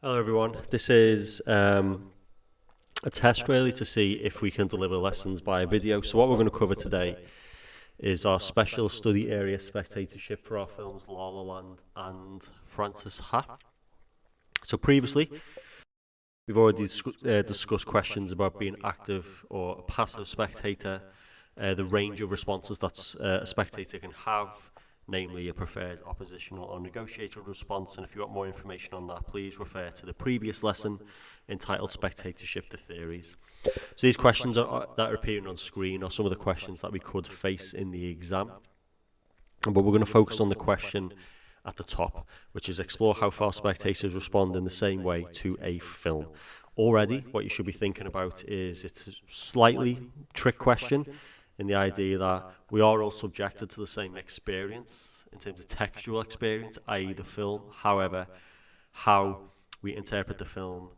Hello everyone, this is a test really to see if we can deliver lessons via video. So what we're going to cover today is our special study area spectatorship for our films La La Land and Francis Ha. So previously, we've already discussed questions about being active or a passive spectator, the range of responses that a spectator can have, namely a preferred, oppositional or negotiated response. And if you want more information on that, please refer to the previous lesson entitled Spectatorship, the Theories. So these questions that are appearing on screen are some of the questions that we could face in the exam. But we're going to focus on the question at the top, which is explore how far spectators respond in the same way to a film. Already, what you should be thinking about is it's a slightly trick question, in the idea that we are all subjected to the same experience in terms of textual experience, i.e. the film. However, how we interpret the film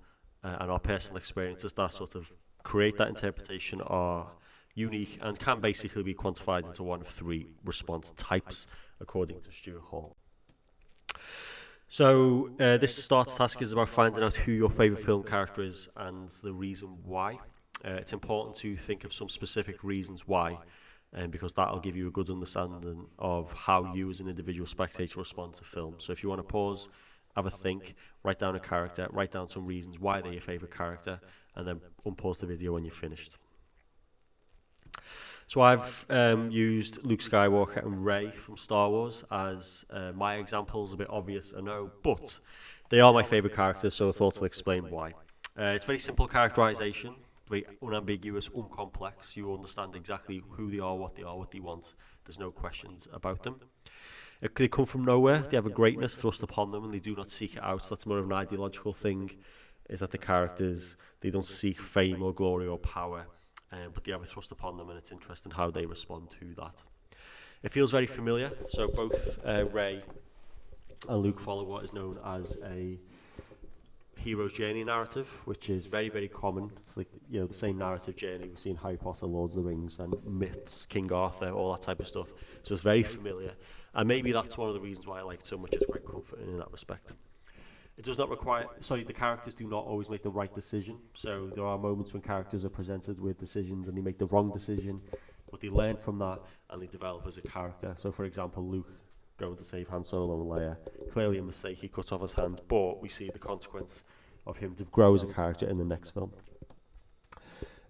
and our personal experiences that sort of create that interpretation are unique and can basically be quantified into one of three response types, according to Stuart Hall. So this start task is about finding out who your favourite film character is and the reason why. It's important to think of some specific reasons why, because that'll give you a good understanding of how you as an individual spectator respond to film. So if you want to pause, have a think, write down a character, write down some reasons why they're your favourite character, and then unpause the video when you're finished. So I've used Luke Skywalker and Rey from Star Wars as my examples. A bit obvious, I know, but they are my favourite characters, so I thought to explain why. It's very simple characterisation, very unambiguous, uncomplex. You understand exactly who they are, what they want. There's no questions about them. They come from nowhere. They have a greatness thrust upon them, and they do not seek it out. So that's more of an ideological thing, is that the characters, they don't seek fame or glory or power, but they have a thrust upon them, and it's interesting how they respond to that. It feels very familiar. So both Rey and Luke follow what is known as a hero's journey narrative, which is very, very common. It's like, the same narrative journey we see in Harry Potter, Lords of the Rings, and myths, King Arthur, all that type of stuff. So it's very familiar, and maybe that's one of the reasons why I like it so much. It's quite comforting in that respect. It does not require, the characters do not always make the right decision. So there are moments when characters are presented with decisions and they make the wrong decision, but they learn from that and they develop as a character. So for example, Luke going to save Han Solo and Leia, clearly a mistake, he cut off his hand, but we see the consequence of him to grow as a character in the next film.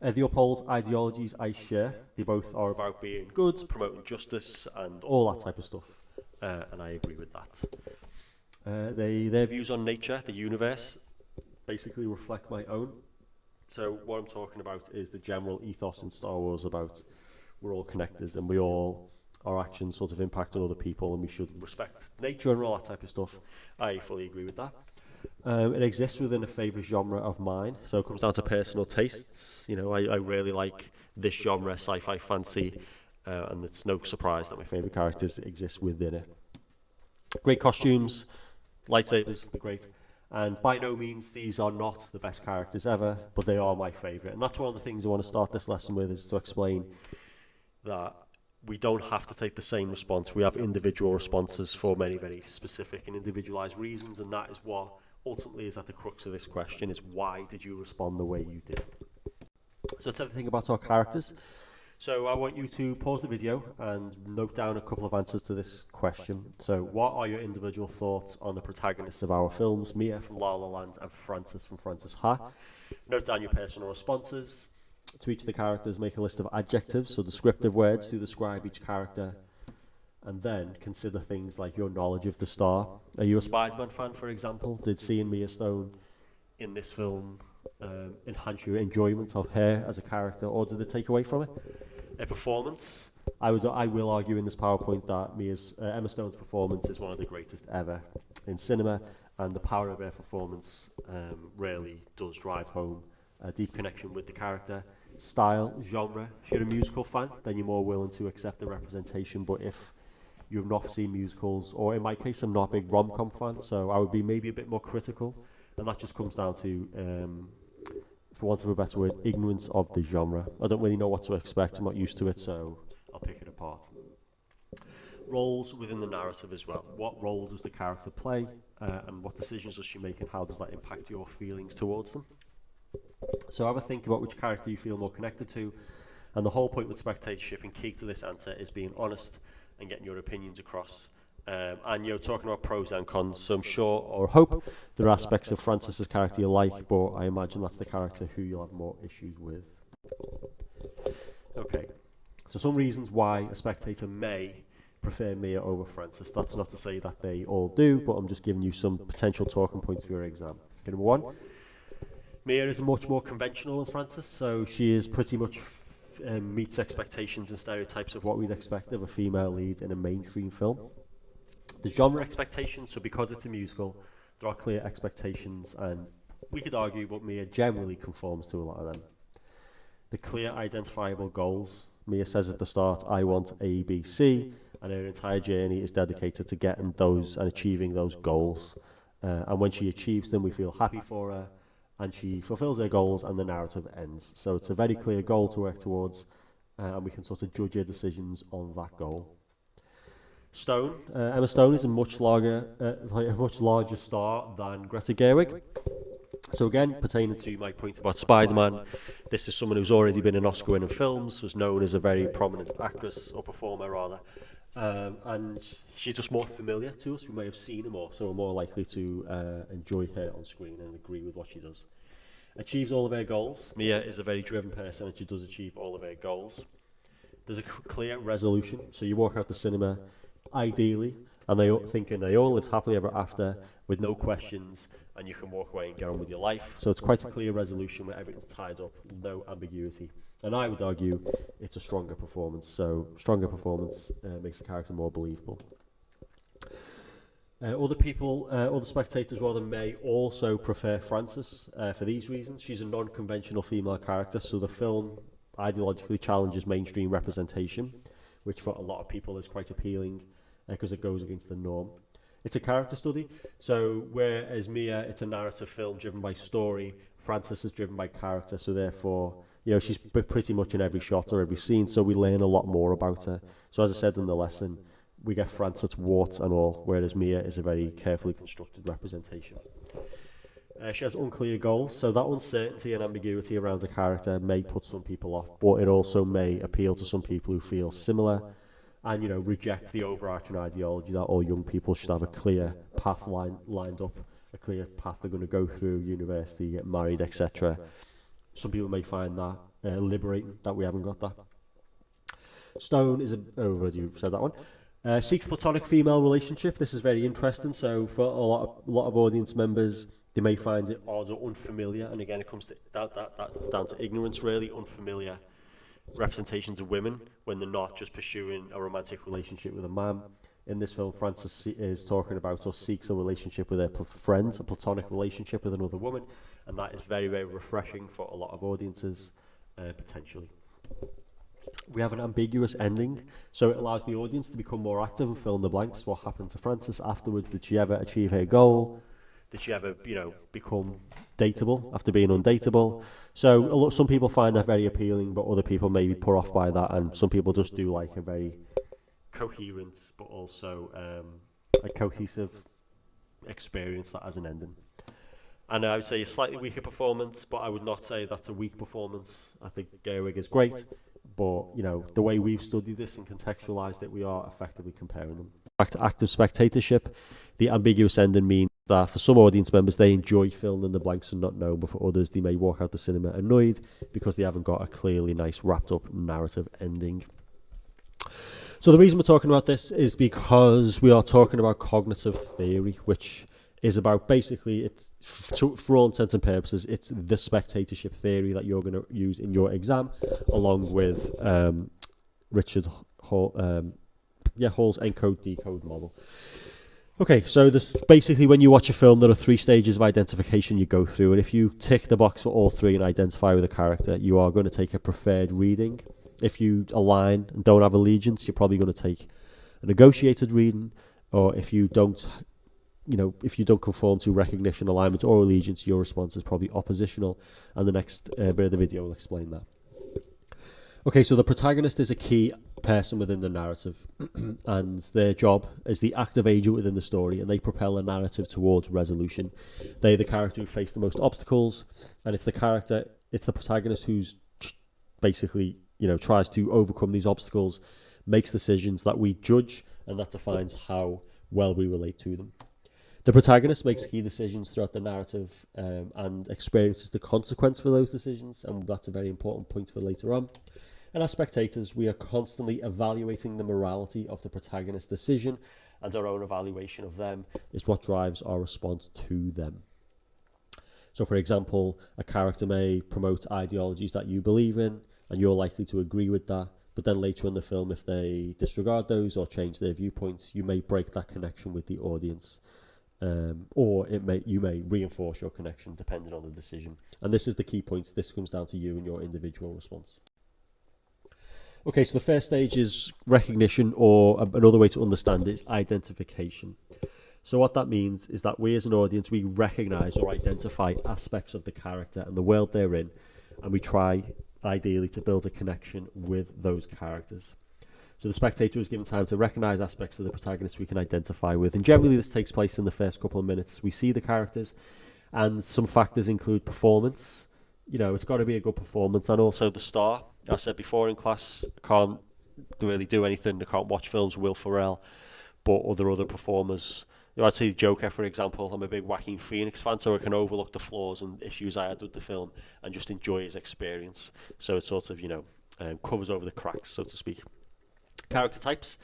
They uphold ideologies I share. They both are about being good, promoting justice, and all that type of stuff, and I agree with that. Their views on nature, the universe, basically reflect my own. So what I'm talking about is the general ethos in Star Wars about we're all connected and our actions sort of impact on other people, and we should respect nature and all that type of stuff. I fully agree with that. It exists within a favourite genre of mine, so it comes down to personal tastes. I really like this genre, sci-fi, fantasy, and it's no surprise that my favourite characters exist within it. Great costumes, lightsabers, they're great. And by no means these are not the best characters ever, but they are my favourite. And that's one of the things I want to start this lesson with, is to explain that we don't have to take the same response. We have individual responses for many, very specific and individualized reasons, and that is what ultimately is at the crux of this question, is why did you respond the way you did? So let's have a think about our characters. So I want you to pause the video and note down a couple of answers to this question. So what are your individual thoughts on the protagonists of our films, Mia from La La Land and Francis from Francis Ha? Note down your personal responses. To each of the characters, make a list of adjectives, so descriptive words to describe each character, and then consider things like your knowledge of the star. Are you a Spider-Man fan, for example? Did seeing Mia Stone in this film enhance your enjoyment of her as a character, or did it take away from it? A performance. I will argue in this PowerPoint that Emma Stone's performance is one of the greatest ever in cinema, and the power of her performance really does drive home a deep connection with the character. Style, genre. If you're a musical fan, then you're more willing to accept the representation, but if you've not seen musicals, or in my case, I'm not a big rom-com fan, so I would be maybe a bit more critical, and that just comes down to, for want of a better word, ignorance of the genre. I don't really know what to expect, I'm not used to it, so I'll pick it apart. Roles within the narrative as well. What role does the character play? and what decisions does she make, and how does that impact your feelings towards them? So have a think about which character you feel more connected to, and the whole point with spectatorship and key to this answer is being honest and getting your opinions across. And you're talking about pros and cons, so I'm sure or hope there are aspects of Frances's character you like, but I imagine that's the character who you'll have more issues with. Okay, so some reasons why a spectator may prefer Mia over Frances. That's not to say that they all do, but I'm just giving you some potential talking points for your exam. Okay, number one, Mia is much more conventional than Frances, so she is pretty much meets expectations and stereotypes of what we'd expect of a female lead in a mainstream film. The genre expectations, so because it's a musical, there are clear expectations, and we could argue, but Mia generally conforms to a lot of them. The clear identifiable goals. Mia says at the start, I want A, B, C, and her entire journey is dedicated to getting those and achieving those goals. And when she achieves them, we feel happy for her, and she fulfills her goals, and the narrative ends. So it's a very clear goal to work towards, and we can sort of judge her decisions on that goal. Stone. Emma Stone is a much larger star than Greta Gerwig. So again, pertaining to my point about Spider-Man, this is someone who's already been in Oscar-winning films, was known as a very prominent actress, or performer rather, and she's just more familiar to us. We may have seen her more, so we're more likely to enjoy her on screen and agree with what she does. Achieves all of her goals. Mia is a very driven person, and she does achieve all of her goals. There's a clear resolution, so you walk out the cinema, ideally, and they thinking they all lived happily ever after with no questions, and you can walk away and get on with your life. So it's quite a clear resolution where everything's tied up, no ambiguity. And I would argue it's a stronger performance. So stronger performance makes the character more believable. Other spectators rather may also prefer Frances for these reasons. She's a non-conventional female character, so the film ideologically challenges mainstream representation, which for a lot of people is quite appealing because it goes against the norm. It's a character study, so whereas Mia, it's a narrative film driven by story, Frances is driven by character, so therefore, you know, she's pretty much in every shot or every scene, so we learn a lot more about her. So as I said in the lesson, we get Frances warts and all, whereas Mia is a very carefully constructed representation. She has unclear goals, so that uncertainty and ambiguity around a character may put some people off, but it also may appeal to some people who feel similar and, you know, reject the overarching ideology that all young people should have a clear path lined up, a clear path they're going to go through, university, get married, etc. Some people may find that liberating, that we haven't got that. Stone is already said that one. Seeks platonic female relationship. This is very interesting. So for a lot of audience members, they may find it odd or unfamiliar, and again, it comes to that down to ignorance, really, unfamiliar representations of women when they're not just pursuing a romantic relationship with a man. In this film, Frances is talking about or seeks a relationship with her friend, a platonic relationship with another woman, and that is very, very refreshing for a lot of audiences, potentially. We have an ambiguous ending, so it allows the audience to become more active and fill in the blanks. What happened to Frances afterwards? Did she ever achieve her goal? Did she ever, you know, become dateable after being undateable? So some people find that very appealing, but other people may be put off by that, and some people just do like a very coherent but also a cohesive experience that has an ending. And I would say a slightly weaker performance, but I would not say that's a weak performance. I think Gerwig is great, but, you know, the way we've studied this and contextualized it, we are effectively comparing them. Back to active spectatorship, the ambiguous ending means that for some audience members, they enjoy filling in the blanks and not knowing, but for others, they may walk out the cinema annoyed because they haven't got a clearly nice wrapped up narrative ending. So the reason we're talking about this is because we are talking about cognitive theory, which is about basically, it's for all intents and purposes, it's the spectatorship theory that you're going to use in your exam, along with Richard Hall's encode decode model. Okay, so this basically, when you watch a film, there are 3 stages of identification you go through, and if you tick the box for all 3 and identify with a character, you are going to take a preferred reading. If you align and don't have allegiance, you're probably going to take a negotiated reading, or if you don't, you know, if you don't conform to recognition, alignment, or allegiance, your response is probably oppositional, and the next bit of the video will explain that. Okay, so the protagonist is a key person within the narrative, and their job is the active agent within the story, and they propel the narrative towards resolution. They're the character who face the most obstacles, and it's the protagonist who's basically, tries to overcome these obstacles, makes decisions that we judge, and that defines how well we relate to them. The protagonist makes key decisions throughout the narrative and experiences the consequence for those decisions, and that's a very important point for later on. And as spectators, we are constantly evaluating the morality of the protagonist's decision, and our own evaluation of them is what drives our response to them. So, for example, a character may promote ideologies that you believe in, and you're likely to agree with that. But then later in the film, if they disregard those or change their viewpoints, you may break that connection with the audience. Or you may reinforce your connection depending on the decision. And this is the key point. This comes down to you and your individual response. Okay, so the first stage is recognition, or another way to understand it is identification. So what that means is that we as an audience, we recognize or identify aspects of the character and the world they're in, and we try ideally to build a connection with those characters. So the spectator is given time to recognize aspects of the protagonist we can identify with, and generally this takes place in the first couple of minutes. We see the characters, and some factors include performance. It's got to be a good performance, and also the star. I said before in class, I can't really do anything. I can't watch films with Will Ferrell, but other performers. I'd say Joker, for example. I'm a big Joaquin Phoenix fan, so I can overlook the flaws and issues I had with the film and just enjoy his experience. So it sort of, covers over the cracks, so to speak. Character types.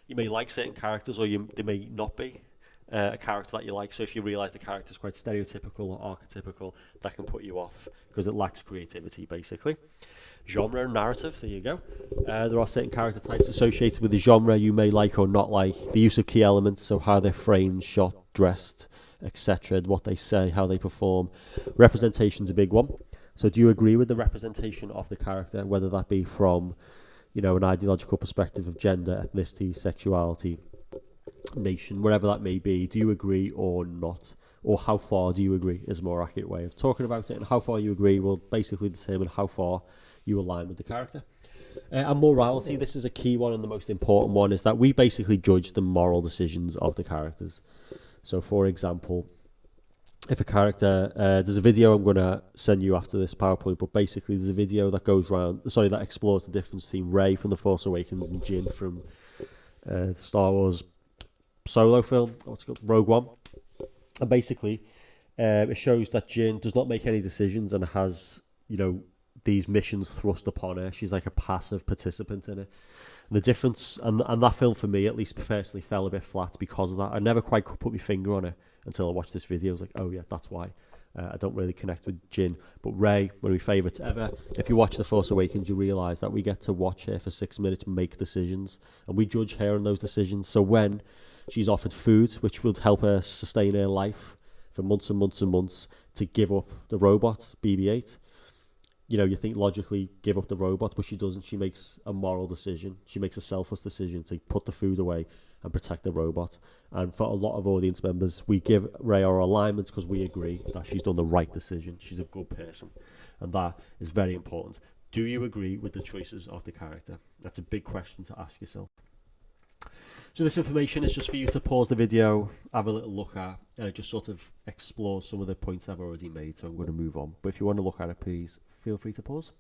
You may like certain characters, or they may not be a character that you like. So if you realise the character is quite stereotypical or archetypical, that can put you off because it lacks creativity, basically. Genre and narrative, there you go. There are certain character types associated with the genre you may like or not like. The use of key elements, so how they're framed, shot, dressed, etc., what they say, how they perform. Representation's a big one. So do you agree with the representation of the character, whether that be from, an ideological perspective of gender, ethnicity, sexuality, nation, whatever that may be? Do you agree or not? Or how far do you agree is a more accurate way of talking about it, and how far you agree will basically determine how far you align with the character. And morality, this is a key one, and the most important one is that we basically judge the moral decisions of the characters. So for example, if a character, there's a video I'm going to send you after this PowerPoint, but basically there's a video that explores the difference between Rey from The Force Awakens and Jyn from Star Wars Solo film, what's it called, Rogue One. And basically, it shows that Jyn does not make any decisions and has, these missions thrust upon her. She's like a passive participant in it. And the difference, and that film for me, at least personally, fell a bit flat because of that. I never quite could put my finger on it until I watched this video. I was like, oh yeah, that's why. I don't really connect with Jyn. But Rey, one of my favourites ever. If you watch The Force Awakens, you realise that we get to watch her for 6 minutes make decisions, and we judge her on those decisions. So when she's offered food, which would help her sustain her life for months and months and months, to give up the robot, BB-8, you think logically give up the robot, but she doesn't. She makes a moral decision. She makes a selfless decision to put the food away and protect the robot. And for a lot of audience members, we give Rey our alignment because we agree that she's done the right decision. She's a good person. And that is very important. Do you agree with the choices of the character? That's a big question to ask yourself. So this information is just for you to pause the video, have a little look at, and it just sort of explores some of the points I've already made, so I'm going to move on. But if you want to look at it, please feel free to pause.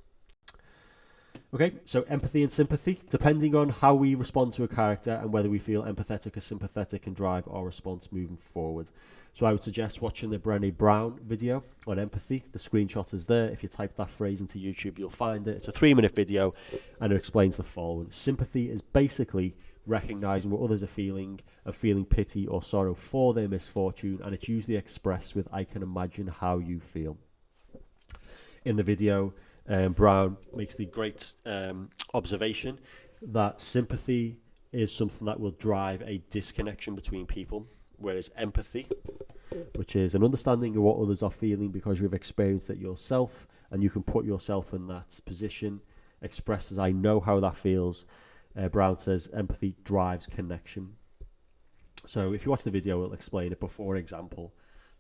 Okay, so empathy and sympathy. Depending on how we respond to a character and whether we feel empathetic or sympathetic can drive our response moving forward. So I would suggest watching the Brené Brown video on empathy. The screenshot is there. If you type that phrase into YouTube, you'll find it. It's a 3-minute video, and it explains the following. Sympathy is basically recognizing what others are feeling and feeling pity or sorrow for their misfortune, and it's usually expressed with, I can imagine how you feel. In the video, Brown makes the great observation that sympathy is something that will drive a disconnection between people, whereas empathy, which is an understanding of what others are feeling because you've experienced it yourself and you can put yourself in that position, expressed as I know how that feels. Brown says empathy drives connection. So if you watch the video, it'll explain it. But for example,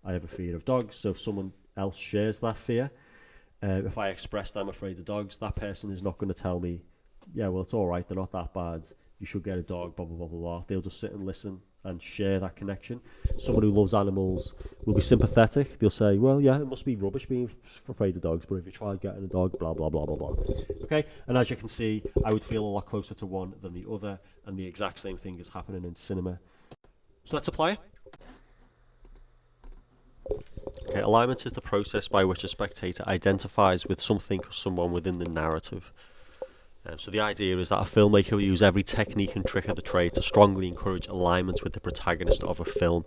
I have a fear of dogs. So if someone else shares that fear, if I express that I'm afraid of dogs, that person is not going to tell me yeah, well, it's all right. They're not that bad. You should get a dog. Blah blah blah blah blah. They'll just sit and listen and share that connection. Someone who loves animals will be sympathetic. They'll say, well, yeah, it must be rubbish being afraid of dogs, but if you try getting a dog, blah blah blah blah blah. Okay, and as you can see, I would feel a lot closer to one than the other, and the exact same thing is happening in cinema. So let's apply it. Okay, alignment is the process by which a spectator identifies with something or someone within the narrative. So the idea is that a filmmaker will use every technique and trick of the trade to strongly encourage alignment with the protagonist of a film.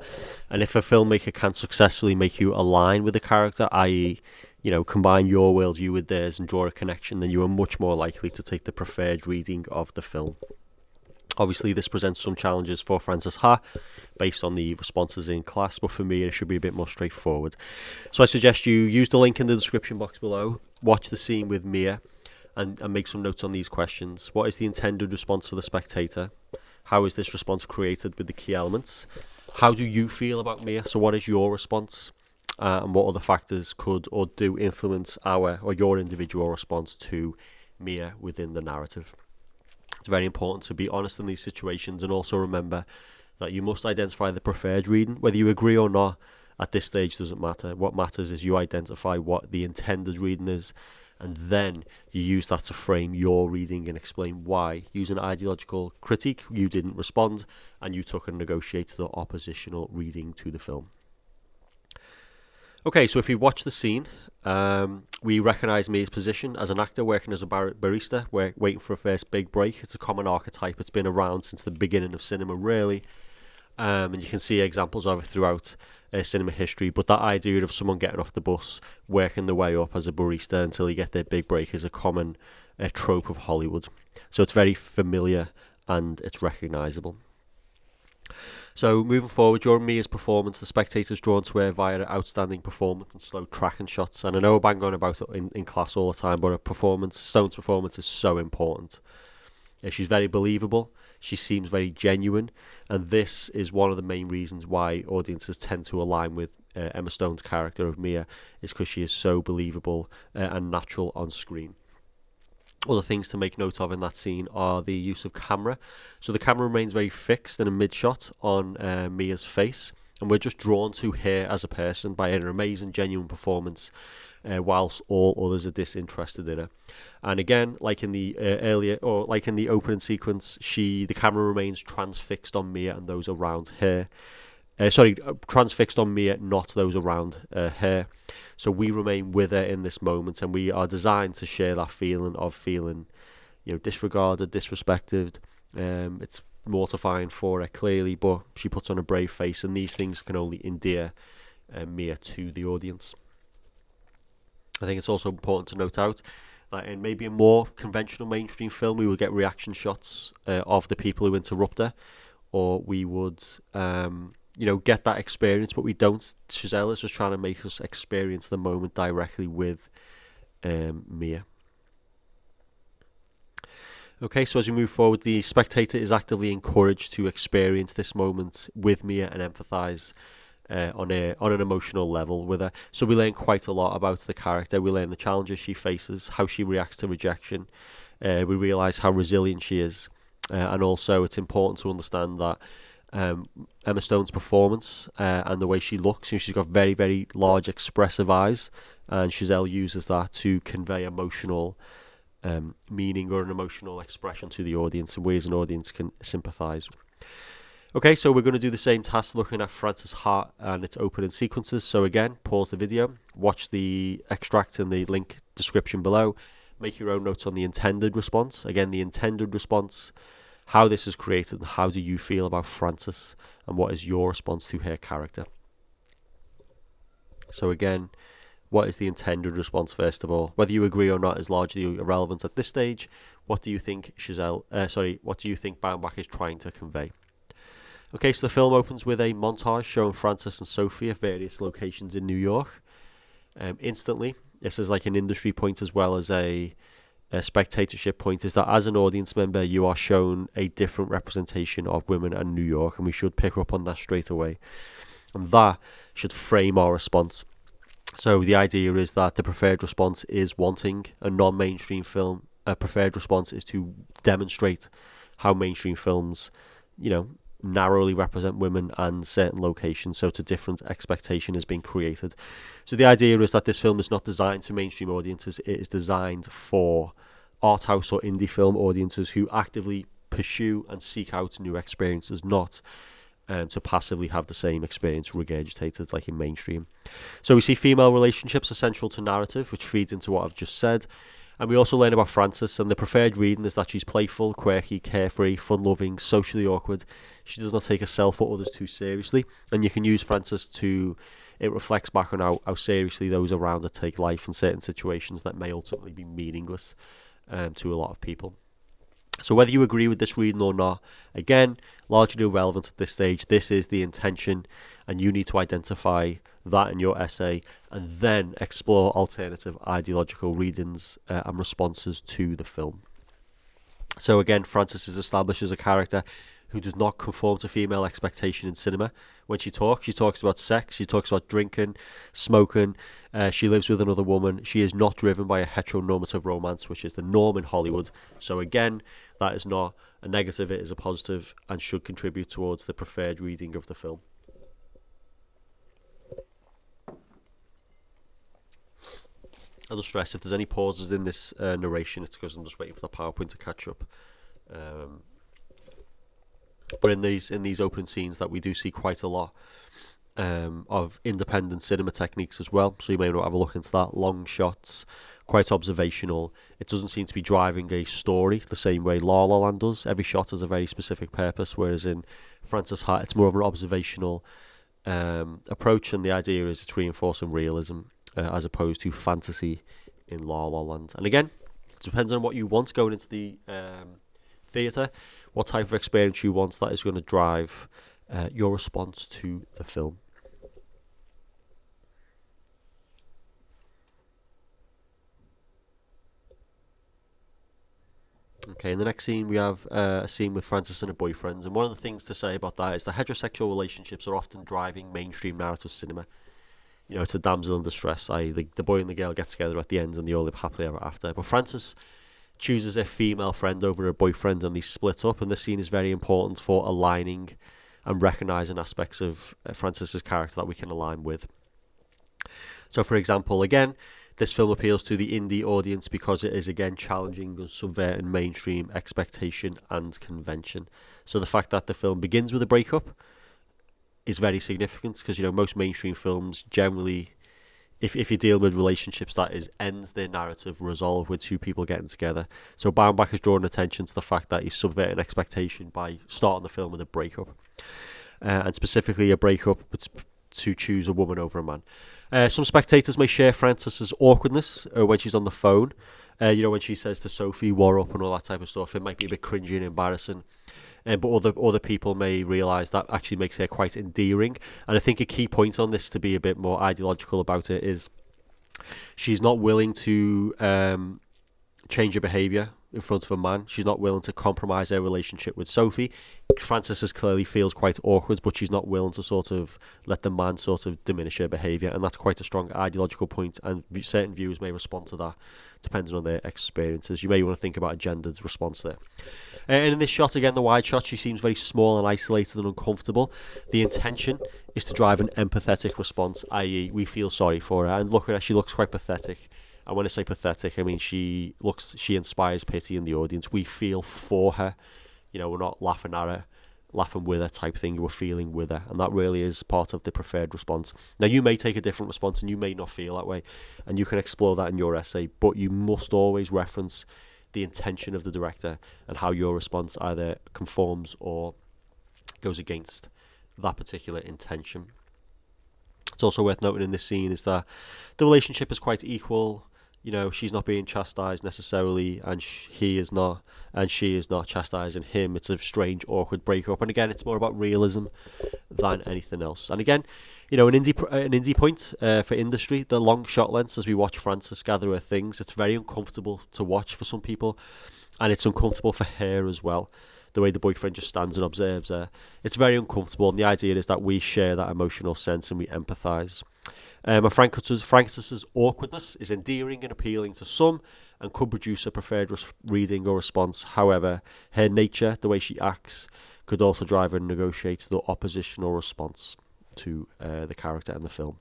And if a filmmaker can successfully make you align with the character, i.e., combine your worldview with theirs and draw a connection, then you are much more likely to take the preferred reading of the film. Obviously, this presents some challenges for Frances Ha based on the responses in class, but for me, it should be a bit more straightforward. So I suggest you use the link in the description box below, watch the scene with Mia, and make some notes on these questions. What is the intended response for the spectator? How is this response created with the key elements? How do you feel about Mia? So what is your response? And what other factors could or do influence your individual response to Mia within the narrative? It's very important to be honest in these situations, and also remember that you must identify the preferred reading. Whether you agree or not at this stage doesn't matter. What matters is you identify what the intended reading is, and then you use that to frame your reading and explain why. Using ideological critique, you didn't respond, and you took and negotiated the oppositional reading to the film. Okay, so if you watch the scene, we recognise Mia's position as an actor working as a barista, waiting for a first big break. It's a common archetype. It's been around since the beginning of cinema, really. And you can see examples of it throughout cinema history. But that idea of someone getting off the bus, working their way up as a barista until they get their big break is a common trope of Hollywood. So it's very familiar and it's recognisable. So moving forward, during Mia's performance, the spectator's drawn to her via her outstanding performance and slow tracking shots. And I know I bang on about it in class all the time, but Stone's performance is so important. She's very believable. She seems very genuine. And this is one of the main reasons why audiences tend to align with Emma Stone's character of Mia, is because she is so believable and natural on screen. Other things to make note of in that scene are the use of camera. So the camera remains very fixed in a mid-shot on Mia's face, and we're just drawn to her as a person by her amazing, genuine performance, whilst all others are disinterested in her. And again, like in the opening sequence, the camera remains transfixed on Mia and those around her. Transfixed on Mia, not those around her. So we remain with her in this moment, and we are designed to share that feeling of feeling, disregarded, disrespected. It's mortifying for her, clearly, but she puts on a brave face, and these things can only endear Mia to the audience. I think it's also important to note out that in maybe a more conventional mainstream film, we would get reaction shots of the people who interrupt her, or we would get that experience, but we don't. Chazelle is just trying to make us experience the moment directly with Mia. Okay, so as we move forward, the spectator is actively encouraged to experience this moment with Mia and empathise on an emotional level with her. So we learn quite a lot about the character. We learn the challenges she faces, how she reacts to rejection. We realise how resilient she is, and also it's important to understand that Emma Stone's performance and the way she looks, she's got very, very large expressive eyes, and Chazelle uses that to convey emotional meaning or an emotional expression to the audience in ways an audience can sympathise. Okay, so we're going to do the same task looking at Frances Ha and its opening sequences. So again, pause the video, watch the extract in the link description below, make your own notes on the intended response. Again, the intended response, how this is created, and how do you feel about Frances, and what is your response to her character. So again, what is the intended response first of all? Whether you agree or not is largely irrelevant at this stage. What do you think what do you think Baumbach is trying to convey? Okay, so the film opens with a montage showing Frances and Sophie at various locations in New York. Instantly, this is like an industry point as well as a spectatorship point, is that as an audience member you are shown a different representation of women and New York, and we should pick up on that straight away, and that should frame our response. So the idea is that the preferred response is wanting a non-mainstream film preferred response is to demonstrate how mainstream films, narrowly represent women and certain locations, so it's a different expectation is being created. So the idea is that this film is not designed to mainstream audiences, it is designed for art house or indie film audiences who actively pursue and seek out new experiences, not to passively have the same experience regurgitated like in mainstream. So we see female relationships are central to narrative, which feeds into what I've just said. And we also learn about Frances, and the preferred reading is that she's playful, quirky, carefree, fun-loving, socially awkward. She does not take herself or others too seriously, and you can use Frances to... It reflects back on how seriously those around her take life in certain situations that may ultimately be meaningless to a lot of people. So whether you agree with this reading or not, again, largely irrelevant at this stage. This is the intention, and you need to identify that in your essay and then explore alternative ideological readings and responses to the film. So again, Frances is established as a character who does not conform to female expectation in cinema. When she talks about sex, she talks about drinking, smoking, she lives with another woman. She is not driven by a heteronormative romance, which is the norm in Hollywood. So again, that is not a negative, it is a positive and should contribute towards the preferred reading of the film. I'll stress if there's any pauses in this narration, it's because I'm just waiting for the PowerPoint to catch up. But in these opening scenes that we do see quite a lot of independent cinema techniques as well, so you may want to have a look into that. Long shots, quite observational. It doesn't seem to be driving a story the same way La La Land does. Every shot has a very specific purpose, whereas in Frances Ha it's more of an observational approach, and the idea is it's reinforcing realism as opposed to fantasy in La La Land. And again, it depends on what you want going into the theatre, what type of experience you want. That is going to drive your response to the film. Okay, in the next scene we have a scene with Frances and her boyfriend, and one of the things to say about that is that heterosexual relationships are often driving mainstream narrative cinema. It's a damsel in distress, i.e. the boy and the girl get together at the end and they all live happily ever after. But Frances chooses a female friend over her boyfriend and they split up, and this scene is very important for aligning and recognising aspects of Frances's character that we can align with. So for example, again, this film appeals to the indie audience because it is again challenging and subverting mainstream expectation and convention. So the fact that the film begins with a breakup is very significant because most mainstream films generally, if you deal with relationships, that is ends their narrative resolve with two people getting together. So Baumbach is drawing attention to the fact that he's subverting expectation by starting the film with a breakup, and specifically a breakup to choose a woman over a man. Some spectators may share Frances's awkwardness when she's on the phone. When she says to Sophie, "War up," and all that type of stuff. It might be a bit cringy and embarrassing. But other people may realise that actually makes her quite endearing. And I think a key point on this, to be a bit more ideological about it, is she's not willing to change her behaviour in front of a man. She's not willing to compromise her relationship with Sophie. Frances clearly feels quite awkward, but she's not willing to sort of let the man sort of diminish her behaviour, and that's quite a strong ideological point, and certain viewers may respond to that depending on their experiences. You may want to think about a gendered response there. And in this shot, again, the wide shot, she seems very small and isolated and uncomfortable. The intention is to drive an empathetic response, i.e. we feel sorry for her. And look at her, she looks quite pathetic. And when I say pathetic, I mean she inspires pity in the audience. We feel for her. We're not laughing at her, laughing with her type thing. We're feeling with her. And that really is part of the preferred response. Now, you may take a different response and you may not feel that way. And you can explore that in your essay. But you must always reference the intention of the director and how your response either conforms or goes against that particular intention. It's also worth noting in this scene is that the relationship is quite equal. She's not being chastised necessarily, and he is not, and she is not chastising him. It's a strange, awkward breakup, and again, it's more about realism than anything else. And again, an indie point for industry, the long shot lengths as we watch Frances gather her things. It's very uncomfortable to watch for some people, and it's uncomfortable for her as well. the way the boyfriend just stands and observes her. It's very uncomfortable, and the idea is that we share that emotional sense and we empathise. And Francis's awkwardness is endearing and appealing to some and could produce a preferred reading or response. However, her nature, the way she acts, could also drive her to negotiate the oppositional response to the character in the film.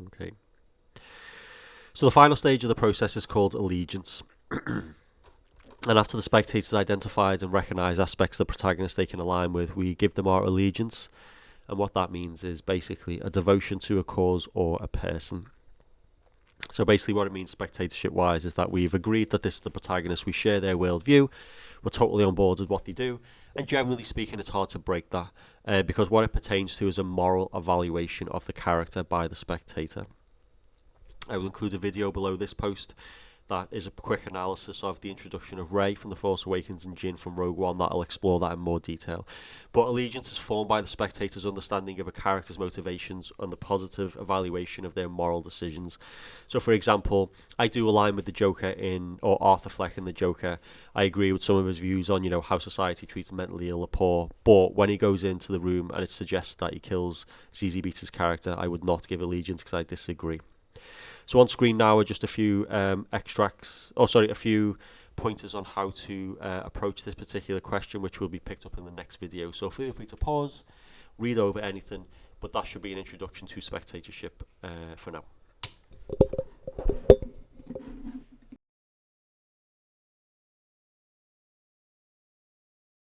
Okay. So the final stage of the process is called allegiance. And after the spectators identified and recognise aspects of the protagonist they can align with, we give them our allegiance. And what that means is basically a devotion to a cause or a person. So basically what it means spectatorship-wise is that we've agreed that this is the protagonist, we share their worldview, we're totally on board with what they do, and generally speaking it's hard to break that because what it pertains to is a moral evaluation of the character by the spectator. I will include a video below this post that is a quick analysis of the introduction of Rey from The Force Awakens and Jin from Rogue One. That'll explore that in more detail. But allegiance is formed by the spectator's understanding of a character's motivations and the positive evaluation of their moral decisions. So, for example, I do align with the Joker or Arthur Fleck in the Joker. I agree with some of his views on, how society treats mentally ill or poor. But when he goes into the room and it suggests that he kills ZZ Beats' character, I would not give allegiance because I disagree. So on screen now are just a few a few pointers on how to approach this particular question, which will be picked up in the next video. So feel free to pause, read over anything, but that should be an introduction to spectatorship for now.